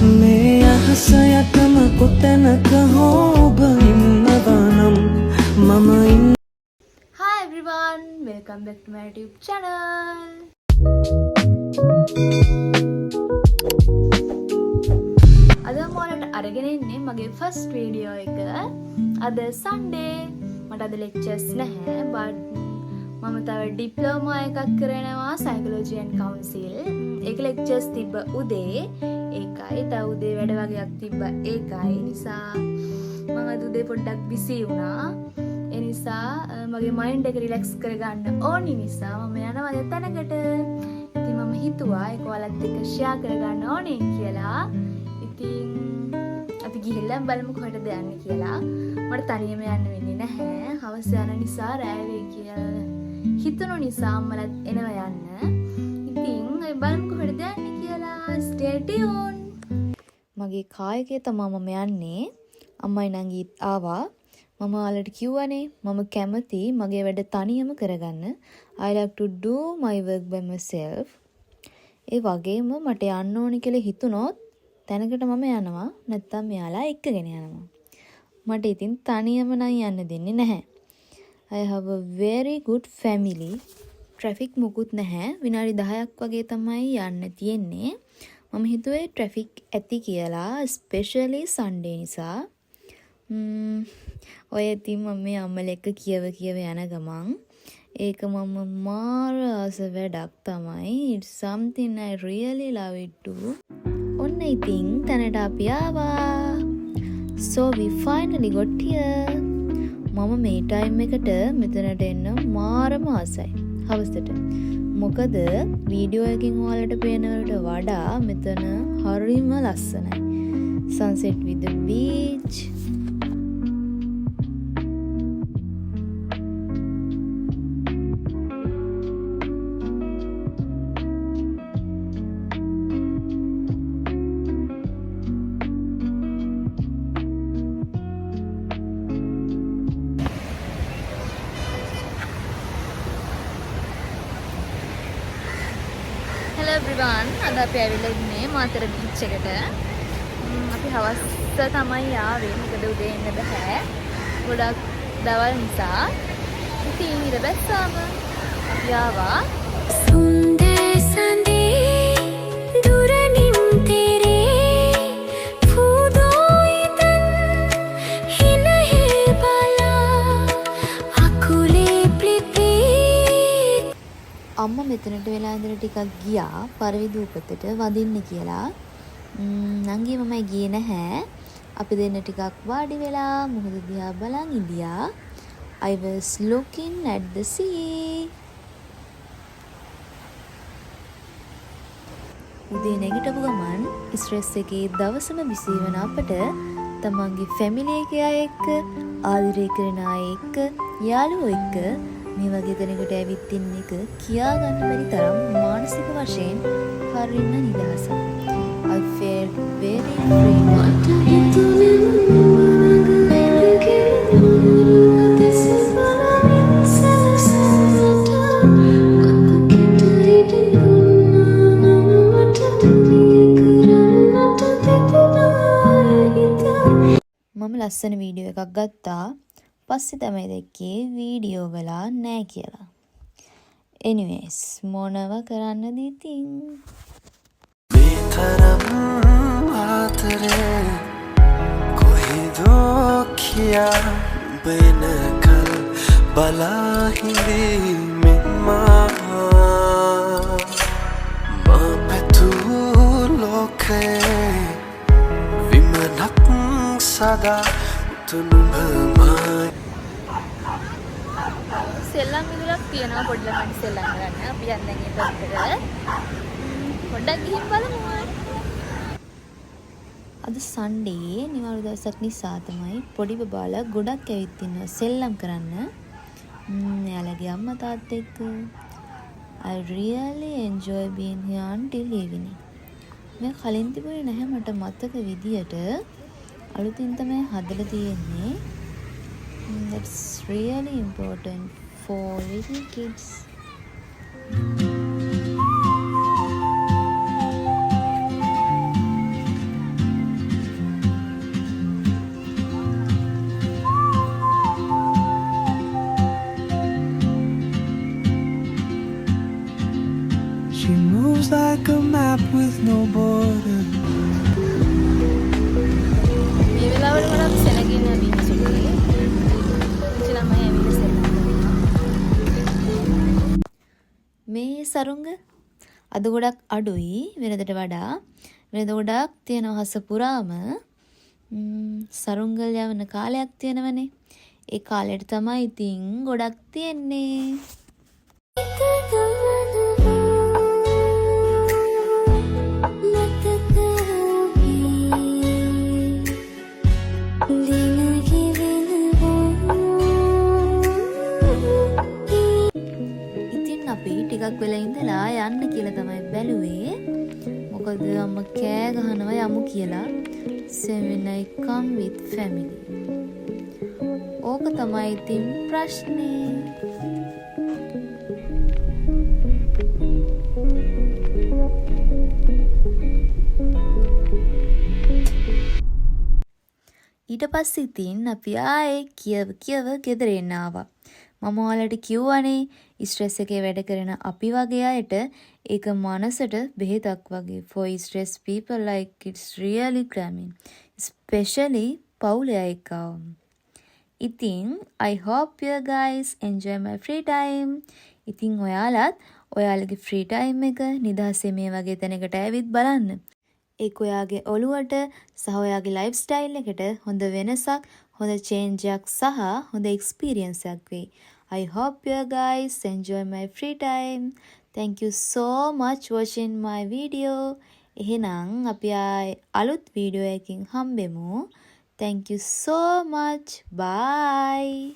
මේ අහස යටම කොතැනක හෝ ඔබ ඉන්නවා නම් මම ඉන්න. Hi everyone, welcome back to my YouTube channel. අද මම ඔයාලට අරගෙන ඉන්නේ මගේ first video එක. අද Sunday. මට අද lectures නැහැ, but මම තව diploma එකක් කරනවා psychology and counsel. ඒක lectures තිබ්බ උදේ. ඒකයි තව උදේ වැඩ වගේක් තිබ්බ ඒකයි නිසා මම අද උදේ පොඩ්ඩක් busy වුණා. ඒ නිසා මගේ මයින්ඩ් එක රිලැක්ස් කරගන්න ඕනි නිසා මම යනවා තැනකට. ඉතින් මම හිතුවා ඒක ඔයාලත් එක්ක ෂෙයා කරගන්න ඕනේ කියලා. ඉතින් අපි ගිහිල්ලා බලමු කොහෙටද යන්නේ කියලා. මට තනියම යන්න වෙන්නේ නැහැ. හවස යන නිසා රැය වෙයි කියලා හිතුණු නිසා අම්මලත් එනවා යන්න. ඉතින් බලමු කොහෙටද යන්නේ කියලා. Stay tuned. මගේ කායකේ තමයි මම යන්නේ. අම්මයි නංගිත් ආවා. මම ඔයාලට කිව්වනේ මම කැමති මගේ වැඩ තනියම කරගන්න. I like to do my work by myself. ඒ වගේම මට යන්න ඕනි කියලා හිතුනොත් තැනකට මම යනවා. නැත්තම් මෙයාලා එක්කගෙන යනවා. මට ඉතින් තනියම නම් යන්න දෙන්නේ නැහැ. I have a very good family. Traffic මුකුත් නැහැ. විනාඩි 10ක් වගේ තමයි යන්න තියෙන්නේ. මම හිතුවේ ට්‍රැෆික් ඇති කියලා, ස්පෙෂලි සන්ඩේ නිසා. ඔය ඉතින් මම මේ අම්මලා එක්ක කියව යන ගමන් ඒක මම මාර ආස වැඩක් තමයි. It's something I really love it too. ඔන්න ඉතින් තැනට අපි ආවා. So we finally got here. මම මේ ටයිම් එකට මෙතනට එන්න මාරම ආසයි. හවසට. මොකද වීඩියෝ එකකින් ඔයාලට පේනවට වඩා මෙතන හරිම ලස්සනයි. Sunset with the beach. Hello everyone. අද අපි ඇවිල්ලා ඉන්නේ මාතර බීච් එකට. අපි හවස තමයි ආවේ. මොකද උදේ එන්න බෑ. ගොඩක් දවල් නිසා. ඉතින් ඊට බැස්සාම අපි ආවා. සුන්දර සඳේ දුරනින් තෙරේ ෆුදෝයිතන් හිනහෙ බලා අකුලේ ප්ලිපී. අම්මා මෙතනට වෙලා ඉඳලා ටිකක් ගියා පරවිදූපතට වදින්න කියලා. නංගි මමයි ගියේ නැහැ. අපි දෙන්න ටිකක් වාඩි වෙලා මොහොත දිහා බලන් ඉඳියා. I was looking at the sea. උදේ නැගිටපු ගමන් ස්ට්‍රෙස් එකේ දවසම බිසි වෙන අපට තමන්ගේ ෆැමිලි එකේ අය එක්ක ආදරය කරන අය එක්ක යාළුවෝ එක්ක මේ වගේ තැනකට ඇවිත් ඉන්න එක කියා ගන්න බැරි තරම් මානසික වශයෙන් හරිම නිදහසක්. I felt very free. මම ලස්සන වීඩියෝ එකක් ගත්තා. පස්සේ තමයි දැක්කේ වීඩියෝ වල නෑ කියලා. Anyways, මොනව කරන්නද ඉතින්? විතරම් ආතරේ කොහෙදෝ කියා බෙනකල් බලා හිඳීමෙන් මා පැතු ලෝකේ විමනක් සදා උතුනුමයි. සෙල්ලම් විදුලක් තියෙනවා පොඩි ළමයි සෙල්ලම් කරන්න. අපි යන්නේ ඒ පැත්තට. පොඩ්ඩක් ගිහින් බලමු. අද සන්ඩේ නිවාඩු දවසක් නිසා තමයි පොඩි බබාලා ගොඩක් ඇවිත් ඉන්නවා සෙල්ලම් කරන්න. එයාලගේ අම්මා තාත්තා එක්ක. I really enjoy being here until evening. මම කලින් තිබුණේ නැහැ මට මතක විදියට. අලුතින් තමයි හදලා තියෙන්නේ. That's really important for little kids. map with no border. මේ වෙලාවට මට සෙනගින්න මිනිස්සුගේ ඉතින් ළමයි ඇවිල්ලා සෙල්ලම් කරනවා. මේ සරුංග අද ගොඩක් අඩුයි වෙනදට වඩා. වෙනද ගොඩක් තියෙනවා හස පුරාම. සරුංගල් යවන කාලයක් තියෙනවනේ. ඒ කාලෙට තමයි ඉතින් ගොඩක් තියෙන්නේ. ඉතින් අපි ටිකක් වෙලා ඉඳලා යන්න කියලා තමයි බැලුවේ. මොකද අම්මා කෑ ගහනවා යමු කියලා. So when I come with family. ඕක තමයි ඉතින් ප්‍රශ්නේ. ඊට පස්සේ ඉතින් අපි ආයේ කියව ගෙදර එන්න ආවා. මම ඔයාලට කිව්වනේ ස්ට්‍රෙස් එකේ වැඩ කරන අපි වගේ අයට ඒක මනසට බෙහෙතක් වගේ. For stress people like it's really calming. Especially පවුලේ අය. ඉතින් I hope you guys enjoy my free time. ඉතින් ඔයාලත් ඔයාලගේ free time එක නිදහසේ මේ වගේ තැනකට ඇවිත් බලන්න. ඒක ඔයාගේ ඔළුවට සහ ඔයාගේ ලයිෆ්ස්ටයිල් එකට හොඳ වෙනසක්, හොඳ change එකක් සහ හොඳ experience එකක් වෙයි. I hope you guys enjoy my free time. Thank you so much watching my video. එහෙනම් අපි අලුත් වීඩියෝ එකකින් හම්බෙමු. Thank you so much. Bye.